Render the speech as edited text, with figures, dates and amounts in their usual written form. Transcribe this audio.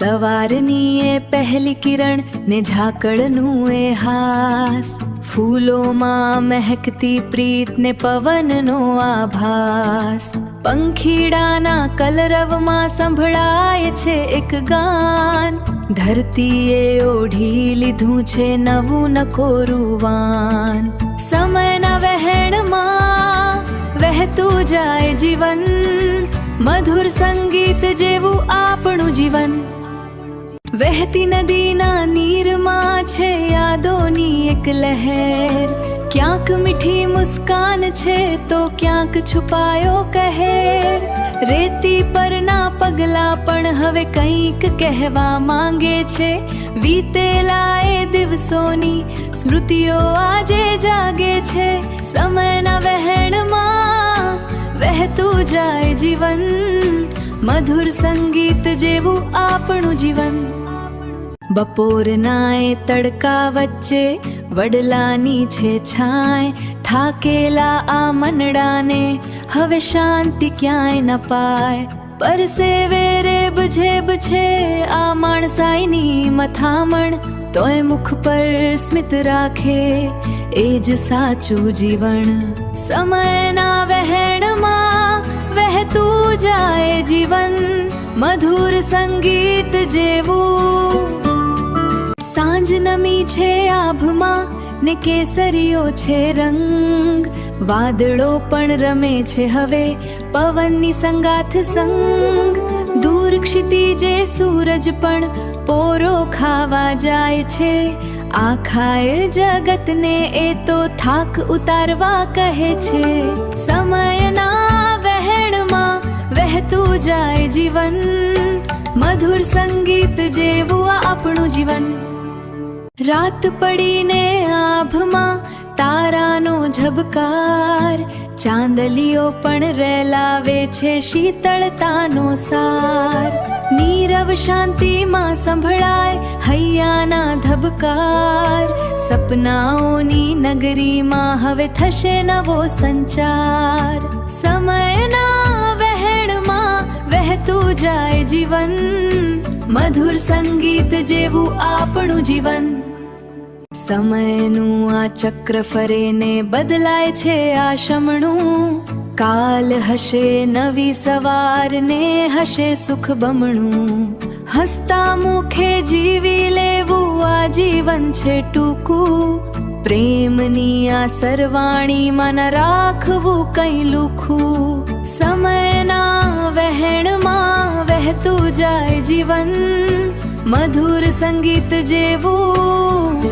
સવારની એ પહેલી કિરણ ને ઝાકળનું એ હાસ, ફૂલોમાં મહેકતી પ્રીત ને પવનનો આભાસ, પંખીડાના કલરવમાં સંભળાય છે એક ગાન, ધરતીએ ઓઢી લીધું છે નવું નકોરું વાન. સમયના વહેણમાં વહેતું જાય જીવન, મધુર સંગીત જેવું આપણું જીવન. વહેતી નદીના નીરમાં છે યાદોની એક લહેર, ક્યાંક મીઠી મુસ્કાન છે તો ક્યાંક છુપાયો કહેર. રેતી પરના પગલા પણ હવે કંઈક કહેવા માંગે છે, વીતેલા એ દિવસોની સ્મૃતિઓ આજે જાગે છે. સમયના વહેણમાં વહેતું જાય જીવન, મધુર સંગીત જેવું આપણું જીવન. બપોરના એ તડકા વચ્ચે વડલાની છે છાંય, થાકેલા આ મનડાને હવે શાંતિ ક્યાંય ન પાય. પરસેવે રેબ ઝેબ છે આ માણસાઈની મથામણ, તોય મુખ પર સ્મિત રાખે એ જ સાચું જીવન. સમયના વહેણમાં વહેતું જાય જીવન, મધુર સંગીત જેવું. સાંજ નમી છે આભમાં ને કેસરીયો છે રંગ, વાદળો પણ રમે છે હવે પવનની સંગાથ સંગ. દૂર ક્ષિતિજે સૂરજ પણ પોરો ખાવા જાય છે, આખાય જગતને એ તો થાક ઉતારવા કહે છે. સમયના વહેણમાં વહેતું જાય જીવન, મધુર સંગીત જેવું આપણું જીવન. રાત પડીને આભમાં તારાનો ઝબકાર, ચાંદલીઓ પણ રેલાવે છે શીતળતાનો સાર. નીરવ શાંતિમાં સંભળાય હૈયાના ધબકાર, સપનાઓની નગરીમાં હવે થશે નવો સંચાર. સમયના વહેણમાં વહેતું જાય જીવન, મધુર સંગીત જેવું આપણું જીવન. સમયનું આ ચક્ર ફરે ને બદલાય છે આશમણું, કાલ હશે નવી સવાર ને હશે સુખ બમણું. હસતા મુખે જીવી લેવું આ જીવન છે ટૂંકું, પ્રેમની આ સરવાણીમાં ન રાખવું કંઈ લુખું. સમયના વહેણમાં વહેતું જાય જીવન, મધુર સંગીત જેવું